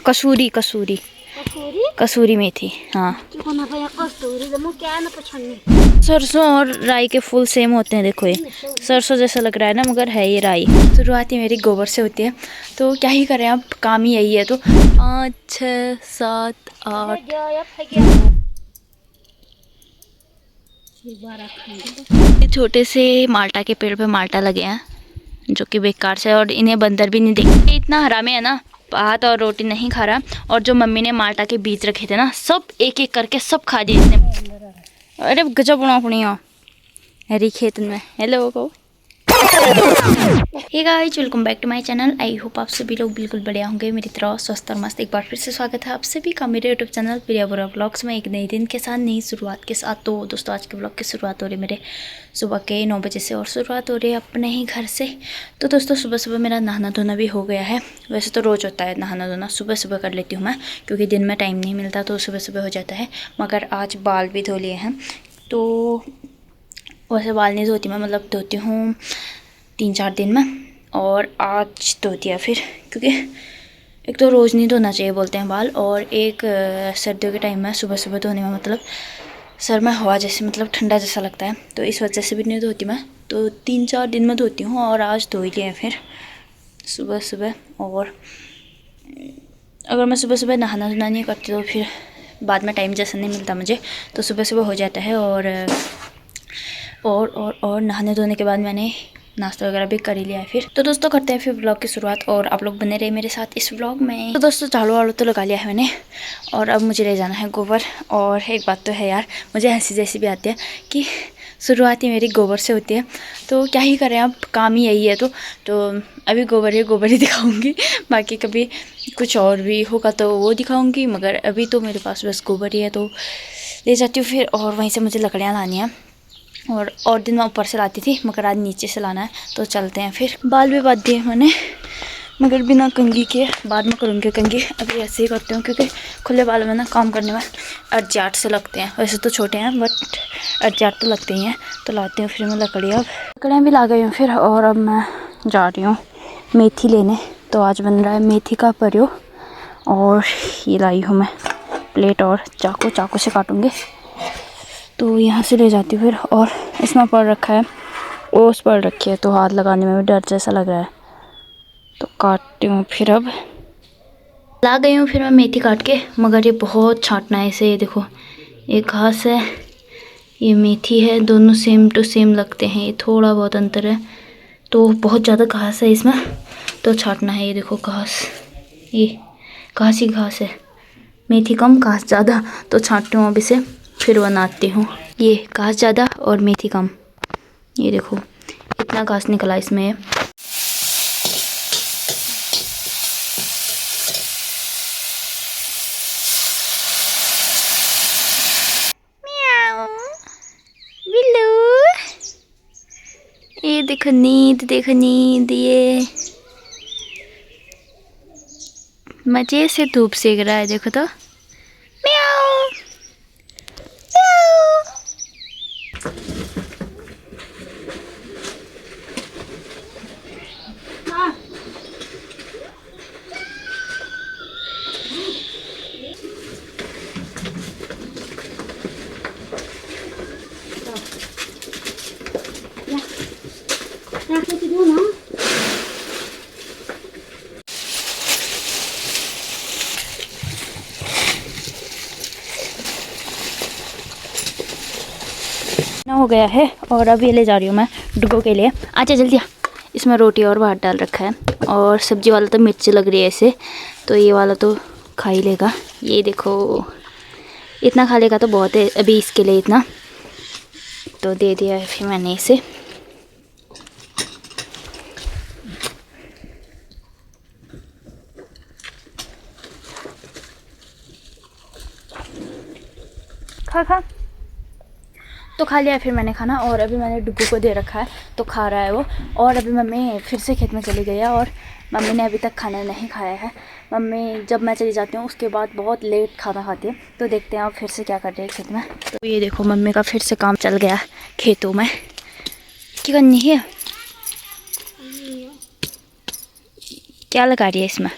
कसूरी कसूरी कसूरी मेथी। हाँ, सरसों और राई के फूल सेम होते हैं। देखो, ये सरसों जैसा लग रहा है ना, मगर है ये राई। शुरुआत ही मेरी गोबर से होती है, तो क्या ही करें, अब काम ही यही है। तो 5 6 7 8 छोटे से माल्टा के पेड़ पे माल्टा लगे हैं, जो कि बेकार से, और इन्हें बंदर भी नहीं देखते। इतना हरामी है ना, भात और रोटी नहीं खा रहा। और जो मम्मी ने माल्टा के बीज रखे थे ना, सब एक एक करके सब खा दिए इसने। अरे गजब बना अपनी हरी खेत में। हेलो को hey guys, welcome back to my channel. I hope आप सभी लोग बिल्कुल बढ़िया होंगे, मेरी तरह स्वस्थ और मस्त। एक बार फिर से स्वागत है आप सभी का मेरे यूट्यूब चैनल प्रिया बुरा ब्लॉग्स में, एक नई दिन के साथ, नई शुरुआत के साथ। तो दोस्तों, आज के ब्लॉग की शुरुआत हो रही है मेरे सुबह के 9 बजे से, और शुरुआत हो रही है अपने ही घर से। तो दोस्तों, सुबह सुबह मेरा नहाना धोना भी हो गया है। वैसे तो रोज़ होता है नहाना धोना, सुबह सुबह कर लेती हूँ मैं, क्योंकि दिन में टाइम नहीं मिलता, तो सुबह सुबह हो जाता है। मगर आज बाल भी धो लिए हैं, तो वैसे बाल नहीं धोती मैं, मतलब धोती हूँ 3-4 दिन में, और आज धो दिया फिर। क्योंकि एक तो रोज़ नहीं धोना चाहिए बोलते हैं बाल, और एक सर्दियों के टाइम में सुबह सुबह धोने में मतलब सर में हवा जैसे, मतलब ठंडा जैसा लगता है, तो इस वजह से भी नहीं धोती मैं। तो 3-4 दिन में धोती हूँ, और आज धो ही लिया फिर सुबह सुबह। और अगर मैं सुबह सुबह नहाना धोना नहीं करती तो फिर बाद में टाइम जैसा नहीं मिलता मुझे, तो सुबह सुबह हो जाता है। और नहाने धोने के बाद मैंने नाश्ता वगैरह भी कर ही लिया है फिर। तो दोस्तों, करते हैं फिर ब्लॉग की शुरुआत, और आप लोग बने रहे मेरे साथ इस ब्लॉग में। तो दोस्तों, झाड़ू वाड़ू तो लगा लिया है मैंने, और अब मुझे ले जाना है गोबर। और एक बात तो है यार, मुझे हंसी जैसी भी आती है कि शुरुआत ही मेरी गोबर से होती है, तो क्या ही करें, अब काम ही यही है। तो अभी गोबर ही दिखाऊँगी, बाकी कभी कुछ और भी होगा तो वो दिखाऊँगी, मगर अभी तो मेरे पास बस गोबर ही है। तो ले जाती हूँ फिर, और वहीं से मुझे लकड़ियाँ लानी है। और दिन मैं ऊपर से लाती थी, मगर आज नीचे से लाना है। तो चलते हैं फिर। बाल भी बात दिए मैंने, मगर बिना कंघी के, बाद में करूँगी कंघी, अभी ऐसे ही करती हूँ, क्योंकि खुले बालों में ना काम करने में अर्जाट से लगते हैं। वैसे तो छोटे हैं, बट अर्जाट तो लगते ही हैं। तो लाती हूँ फिर मैं लकड़ियाँ। लकड़ियाँ भी ला गई हूँ फिर, और अब मैं जा रही हूँ मेथी लेने। तो आज बन रहा है मेथी का प्रयोग, और ये लाई हूँ मैं प्लेट और चाकू से काटूँगी। तो यहाँ से ले जाती हूँ फिर, और इसमें पड़ रखा है, ओस पड़ रखी है, तो हाथ लगाने में भी डर जैसा लग रहा है। तो काटती हूँ फिर। अब ला गई हूँ फिर मैं मेथी काट के, मगर ये बहुत छांटना है इसे। ये देखो, ये घास है, ये मेथी है, दोनों सेम टू सेम लगते हैं। ये थोड़ा बहुत अंतर है, तो बहुत ज़्यादा घास है इसमें, तो छांटना है। ये देखो घास, ये घास ही घास है, मेथी कम घास ज़्यादा। तो छांटती हूँ अब इसे, फिर बनाती हूँ। ये घास ज़्यादा और मेथी कम। ये देखो इतना घास निकला इसमें। म्याऊ, बिल्लू, ये देखो नींद, ये मजे से धूप सेक रहा है, देखो तो। म्याऊ म्याऊ। हो गया है, और अब ये ले जा रही हूँ मैं डुगो के लिए। आजा जल्दी आ। इसमें रोटी और भात डाल रखा है, और सब्जी वाला तो मिर्च लग रही है इसे, तो ये वाला तो खा ही लेगा। ये देखो, इतना खा लेगा तो बहुत है अभी इसके लिए इतना। तो दे दिया है फिर मैंने इसे। खा तो खा लिया फिर मैंने खाना, और अभी मैंने डुगू को दे रखा है, तो खा रहा है वो। और अभी मम्मी फिर से खेत में चली गई है, और मम्मी ने अभी तक खाना नहीं खाया है। मम्मी जब मैं चली जाती हूँ उसके बाद बहुत लेट खाना खाती है। तो देखते हैं आप फिर से क्या कर रहे हैं खेत में। तो ये देखो, मम्मी का फिर से काम चल गया खेतों में। क्या करनी है, क्या लगा रही है इसमें?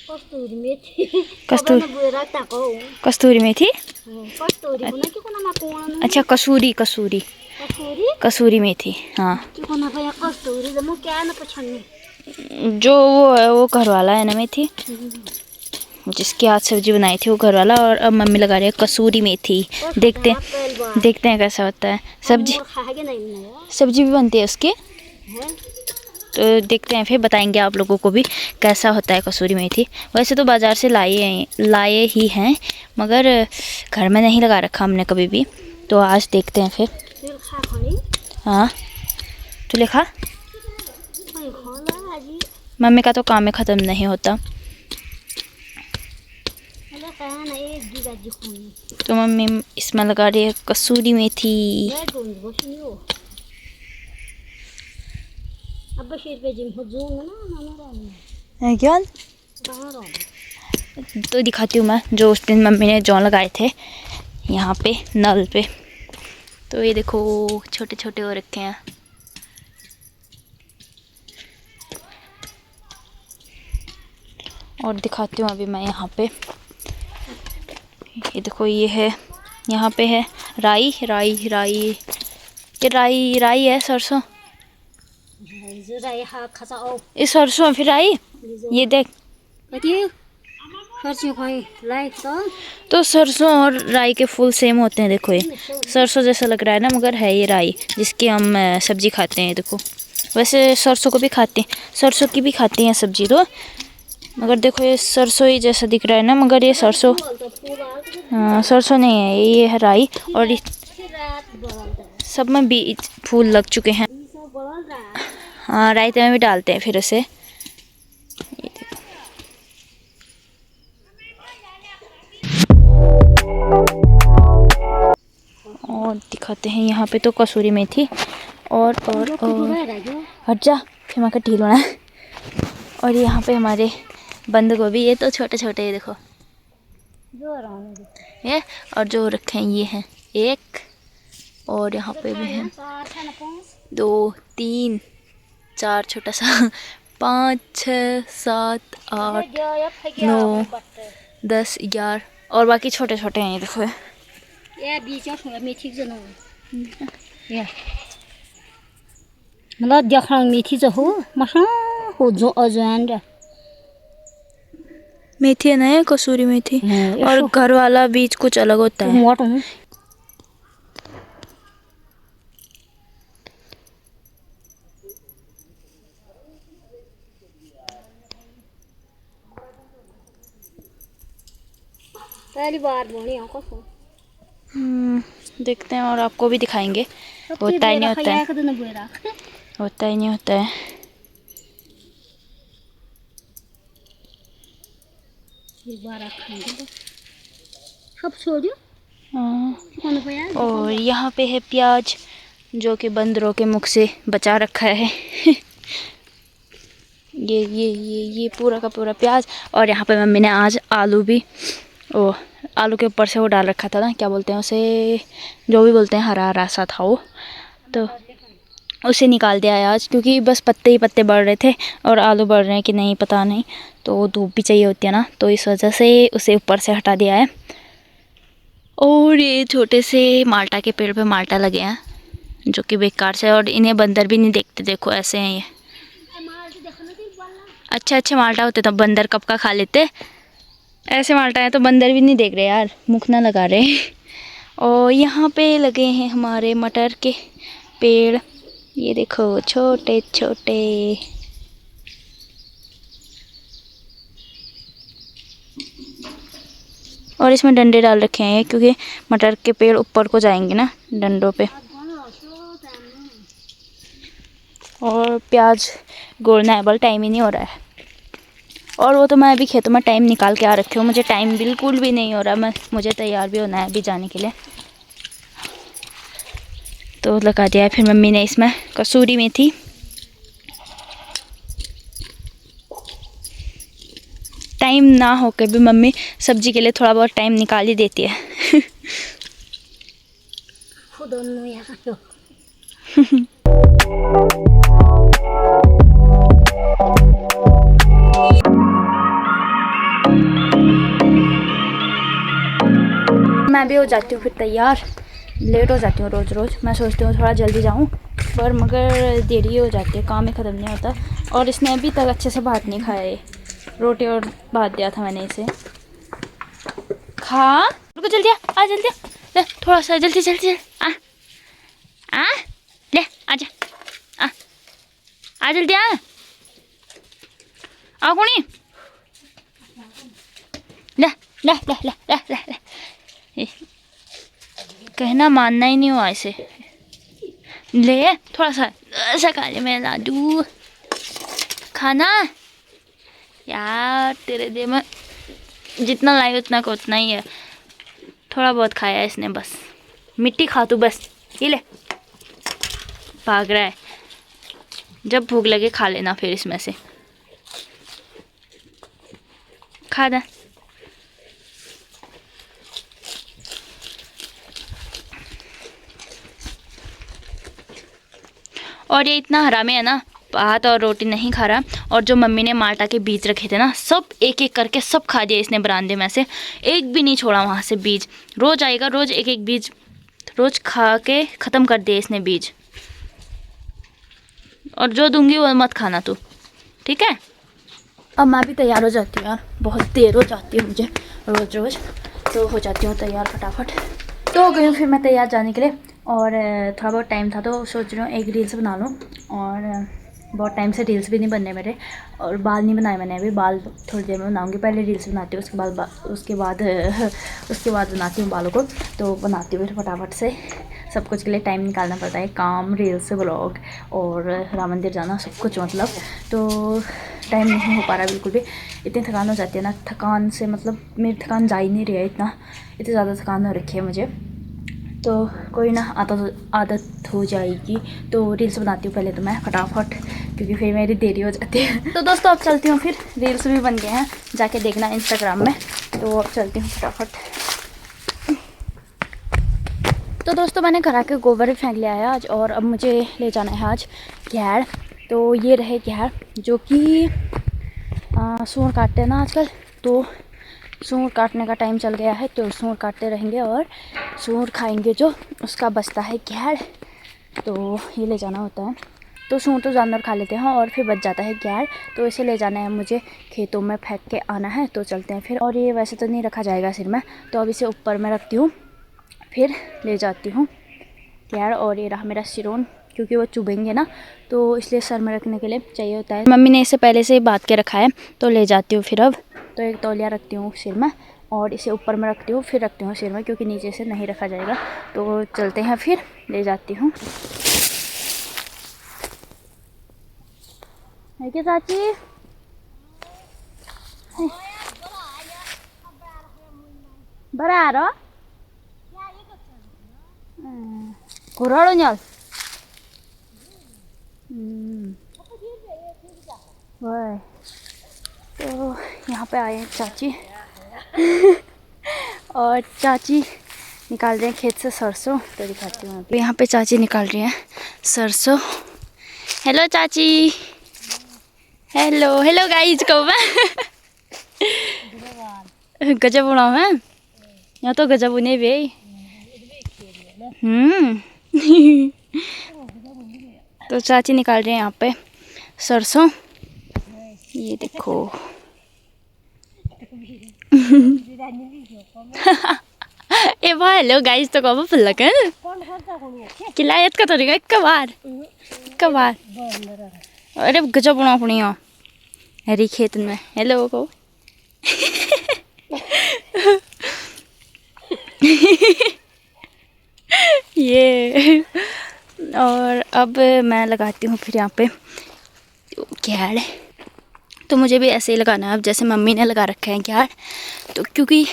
कस्तूरी मेथी कस्तूरी मेथी कस्तूरी को ना क्यों ना मैं अच्छा कसूरी कसूरी कस्तूरी कसूरी मेथी हाँ क्यों ना भैया कस्तूरी तो मुझे क्या ना पछाड़ने जो वो है वो घर वाला है ना मेथी जिसकी आज सब्जी बनाई थी वो घर वाला और अब मम्मी लगा रही है कसूरी मेथी देखते हैं कैसा होता है सब्जी सब्जी भी बनती है उसकी तो देखते हैं फिर बताएंगे आप लोगों को भी कैसा होता है कसूरी मेथी वैसे तो बाज़ार से लाए ही हैं मगर घर में नहीं लगा रखा हमने कभी भी तो आज देखते हैं फिर हाँ तू लिखा मम्मी का तो काम में ख़त्म नहीं होता तो मम्मी इसमें लगा रही है कसूरी मेथी क्या तो दिखाती हूँ मैं जो उस दिन मम्मी ने जौ लगाए थे यहाँ पे नल पे तो ये देखो छोटे छोटे हो रखे हैं और दिखाती हूँ अभी मैं यहाँ पे ये देखो ये है यहाँ पे है राई राई राई ये राई है सरसों ये सरसों है फिर राई ये देख तो सरसों और राई के फूल सेम होते हैं देखो ये सरसों जैसा लग रहा है ना मगर है ये राई जिसकी हम सब्जी खाते हैं देखो वैसे सरसों को भी खाते हैं सरसों की भी खाते हैं सब्जी तो मगर देखो ये सरसों ही जैसा दिख रहा है ना मगर ये सरसों हाँ सरसों नहीं है ये है राई और सब में बीज फूल लग चुके हैं हाँ रायते में भी डालते हैं फिर उसे ये देखो और दिखाते हैं यहाँ पे तो कसूरी मेथी और हट जा फिर मैं ढील होना है और यहाँ पे हमारे बंद गोभी ये तो छोटे छोटे देखो ये और जो रखे हैं ये हैं एक और यहाँ पे भी हैं 2 3 4 छोटा सा 5 6 7 8 9 10 11 और बाकी छोटे छोटे हैं ये देखो ये बीच में मेथी जनो ये मतलब देखा मेथी जो हो मसा हो जो अजवाइन मेथी है ना कसूरी मेथी और घर वाला बीज कुछ अलग होता है पहली बार बोनी आंखों को देखते हैं और आपको भी दिखाएंगे होता ही नहीं होता है होता ही नहीं होता है सब छोड़ियो हाँ और यहाँ पे है प्याज जो कि बंदरों के मुख से बचा रखा है ये पूरा का पूरा प्याज और यहाँ पे मम्मी ने आज आलू भी आलू के ऊपर से वो डाल रखा था ना क्या बोलते हैं उसे जो भी बोलते हैं हरा हरा सा था वो तो उसे निकाल दिया है आज क्योंकि बस पत्ते ही पत्ते बढ़ रहे थे और आलू बढ़ रहे हैं कि नहीं पता नहीं तो धूप भी चाहिए होती है ना तो इस वजह से उसे ऊपर से हटा दिया है और ये छोटे से माल्टा के पेड़ पे माल्टा लगे हैं जो कि बेकार से और इन्हें बंदर भी नहीं देखते देखो ऐसे हैं ये अच्छे माल्टा होते तो बंदर कब का खा लेते ऐसे माल्टा है तो बंदर भी नहीं देख रहे यार मुख ना लगा रहे और यहाँ पे लगे हैं हमारे मटर के पेड़ ये देखो छोटे छोटे और इसमें डंडे डाल रखे हैं क्योंकि मटर के पेड़ ऊपर को जाएंगे ना डंडों पे और प्याज गोलना है बल टाइम ही नहीं हो रहा है और वो तो मैं अभी खेतों में टाइम निकाल के आ रखी हूँ मुझे टाइम बिल्कुल भी नहीं हो रहा मुझे तैयार भी होना है अभी जाने के लिए तो लगा दिया है फिर मम्मी ने इसमें कसूरी मेथी टाइम ना हो के भी मम्मी सब्जी के लिए थोड़ा बहुत टाइम निकाल ही देती है मैं भी हो जाती हूँ फिर तैयार, लेट हो जाती हूँ रोज़ रोज़। मैं सोचती हूँ थोड़ा जल्दी जाऊँ पर मगर देरी हो जाती है, काम ही ख़त्म नहीं होता। और इसने अभी तक अच्छे से भात नहीं खाया है, रोटी और भात दिया था मैंने इसे। खा, रुको जल्दी आ जल्दी आ, ले थोड़ा सा जल्दी जल्दी आ आ, ले आजा आ जल्दी आ कुणी, ले ले ले ले ले ले ले, कहना मानना ही नहीं हुआ इसे। ले थोड़ा सा ऐसा खा ले मेरा लाडू, खाना यार तेरे दे में जितना लाई उतना को उतना ही है, थोड़ा बहुत खाया है इसने बस। मिट्टी खा तू बस, ये ले, भाग रहा है। जब भूख लगे खा लेना फिर इसमें से, खा दे। और ये इतना हरामी है ना, भात और रोटी नहीं खा रहा। और जो मम्मी ने माल्टा के बीज रखे थे ना, सब एक एक करके सब खा दिए इसने बरामदे में से, एक भी नहीं छोड़ा वहाँ से बीज। रोज आएगा, रोज एक एक बीज रोज खा के ख़त्म कर दिए इसने बीज। और जो दूंगी वो मत खाना तू, ठीक है। अब मैं भी तैयार हो जाती हूँ यार, बहुत देर हो जाती है मुझे रोज़ रोज़, तो हो जाती हूँ तैयार फटाफट। तो हो गई हूँ फिर मैं तैयार जाने के लिए। और थोड़ा बहुत टाइम था तो सोच रही हूँ एक रील्स बना लूँ। और बहुत टाइम से रील्स भी नहीं बनने मेरे, और बाल नहीं बनाए मैंने अभी, बाल थोड़ी देर में बनाऊँगी। पहले रील्स बनाती हूँ, उसके बाद बनाती हूँ बालों को। तो बनाती हूँ फिर फटाफट से, सब कुछ के लिए टाइम निकालना पड़ता है, काम, रील्स, व्लॉग और राम मंदिर जाना, सब कुछ मतलब। तो टाइम नहीं हो पा रहा बिल्कुल भी, इतनी थकान हो जाती है ना, थकान से मतलब मेरी थकान जा ही नहीं रही है, इतनी ज़्यादा थकान हो रखी है मुझे। तो कोई ना, आदत हो जाएगी। तो रील्स बनाती हूँ पहले तो मैं फटाफट, क्योंकि फिर मेरी देरी हो जाती है। तो दोस्तों अब चलती हूँ, फिर रील्स भी बन गए हैं, जाके देखना इंस्टाग्राम में। तो अब चलती हूँ फटाफट। तो दोस्तों मैंने घर आके गोबर भी फेंक लिया है आज, और अब मुझे ले जाना है आज घेर। तो ये रहे घेर, जो कि सूर काटते हैं ना आजकल, तो सूर काटने का टाइम चल गया है, तो सूर काटते रहेंगे और सूर खाएंगे जो उसका बचता है घेर, तो ये ले जाना होता है। तो सूर तो जानवर खा लेते हैं और फिर बच जाता है घेर, तो इसे ले जाना है मुझे, खेतों में फेंक के आना है। तो चलते हैं फिर। और ये वैसे तो नहीं रखा जाएगा सिर में, तो अब इसे ऊपर में रखती हूँ, फिर ले जाती हूँ घेर। और ये रहा मेरा सिरोन, क्योंकि वो चुभेंगे ना, तो इसलिए सर में रखने के लिए चाहिए होता है। मम्मी ने इसे पहले से ही बांध के रखा है, तो ले जाती हूँ फिर। अब तो एक तौलिया रखती हूँ सिर में, और इसे ऊपर में रखती हूँ, फिर रखती हूँ सिर में, क्योंकि नीचे से नहीं रखा जाएगा। तो चलते हैं फिर, ले जाती हूँ। है क्या चाची? बड़ा रहा घुराड़ो न्याल वह। तो यहाँ पे आए चाची और चाची निकाल रहे हैं खेत से सरसों, तो दिखाती हूँ। यहाँ पे चाची निकाल रही हैं सरसों। हेलो चाची, हेलो हेलो गाइस को गजब उड़ा है यहाँ, तो गजब उन्हें भी तो चाची निकाल रहे हैं यहाँ पे सरसों, ये देखो। ए भाई हेलो गाइस, तो कब फुल लगन किलायत का तरीका एक बार अरे गजब बना पुणी हरी खेत में। हेलो को ये। और अब मैं लगाती हूँ फिर यहाँ पे घेर। तो मुझे भी ऐसे ही लगाना है अब, जैसे मम्मी ने लगा रखा है घेर। तो क्योंकि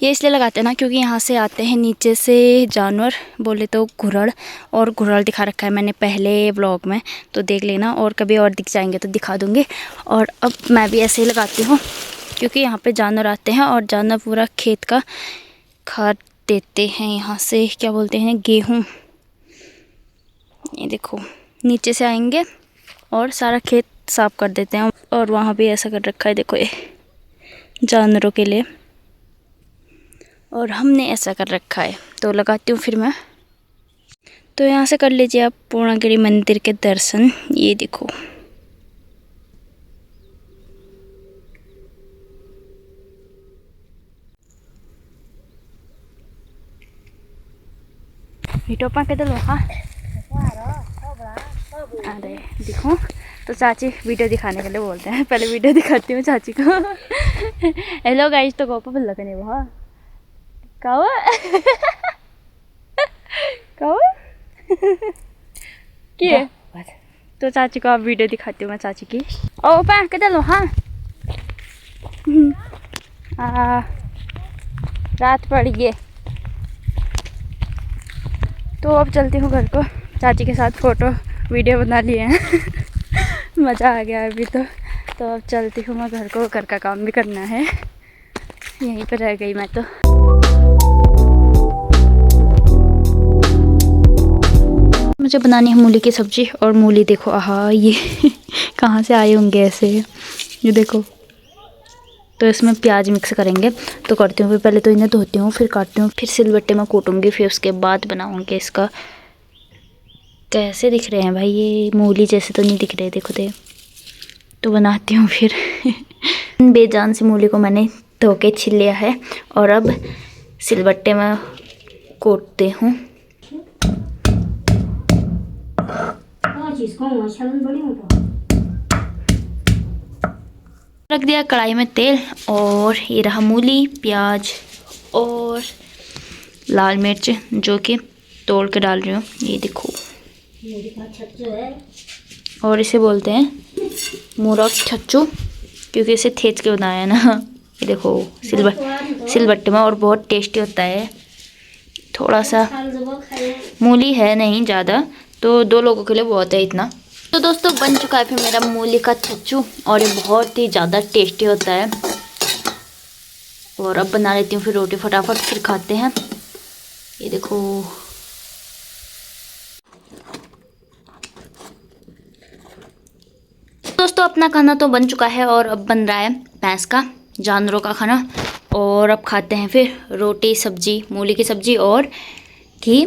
ये इसलिए लगाते हैं ना, क्योंकि यहाँ से आते हैं नीचे से जानवर, बोले तो घुरड़, और घुरड़ दिखा रखा है मैंने पहले व्लॉग में, तो देख लेना। और कभी और दिख जाएंगे तो दिखा दूँगी। और अब मैं भी ऐसे ही लगाती हूँ, क्योंकि यहाँ पे जानवर आते हैं और जानवर पूरा खेत का खा देते हैं। यहाँ से क्या बोलते हैं, गेहूँ। ये देखो नीचे से आएंगे और सारा खेत साफ कर देते हैं। और वहाँ भी ऐसा कर रखा है, देखो ये जानवरों के लिए। और हमने ऐसा कर रखा है। तो लगाती हूँ फिर मैं। तो यहाँ से कर लीजिए आप पूर्णागिरि मंदिर के दर्शन। ये देखो, हिटोपा के दलो। हाँ अरे देखो, तो चाची वीडियो दिखाने के लिए बोलते हैं। पहले वीडियो दिखाती हूँ चाची को। हेलो गाइस, तो गोपा बल्ला कने वहाँ कावा कावा क्या। तो चाची को आप वीडियो दिखाती हूँ मैं चाची की। ओ पा के दलो। हाँ रात पड़ गई, तो अब चलती हूँ घर को। चाची के साथ फ़ोटो वीडियो बना लिए हैं। मज़ा आ गया अभी तो अब चलती हूँ मैं घर को। घर का काम भी करना है, यहीं पर रह गई मैं तो। मुझे बनानी है मूली की सब्ज़ी। और मूली देखो, आहा ये कहाँ से आए होंगे ऐसे, ये देखो। तो इसमें प्याज मिक्स करेंगे। तो करती हूँ, फिर पहले तो इन्हें धोती हूँ, फिर काटती हूँ, फिर सिलबट्टे में कूटूँगी, फिर उसके बाद बनाऊँगी इसका। कैसे दिख रहे हैं भाई, ये मूली जैसे तो नहीं दिख रहे, देखो दे। तो बनाती हूँ फिर। बेजान सी मूली को मैंने धो के छिल लिया है और अब सिलबट्टे में कूटती हूँ। रख दिया कढ़ाई में तेल और ये रहा मूली, प्याज और लाल मिर्च जो कि तोड़ के डाल रही हूँ। ये देखो, और इसे बोलते हैं मूरक छच्चू, क्योंकि इसे थेच के बनाया है ना। ये देखो सिलबट्टे में, और बहुत टेस्टी होता है। थोड़ा सा मूली है नहीं ज़्यादा, तो 2 लोगों के लिए बहुत है इतना। तो दोस्तों बन चुका है फिर मेरा मूली का छच्चू, और ये बहुत ही ज़्यादा टेस्टी होता है। और अब बना लेती हूँ फिर रोटी फटाफट, फिर खाते हैं। ये देखो, दोस्तों अपना खाना तो बन चुका है और अब बन रहा है भैंस का, जानवरों का खाना। और अब खाते हैं फिर रोटी सब्जी, मूली की सब्जी और घी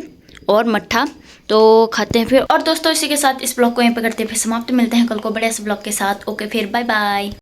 और मट्ठा। तो खाते हैं फिर। और दोस्तों इसी के साथ इस ब्लॉग को यहीं पर करते हैं फिर समाप्त। मिलते हैं कल को बड़े से ब्लॉग के साथ। ओके फिर बाय बाय।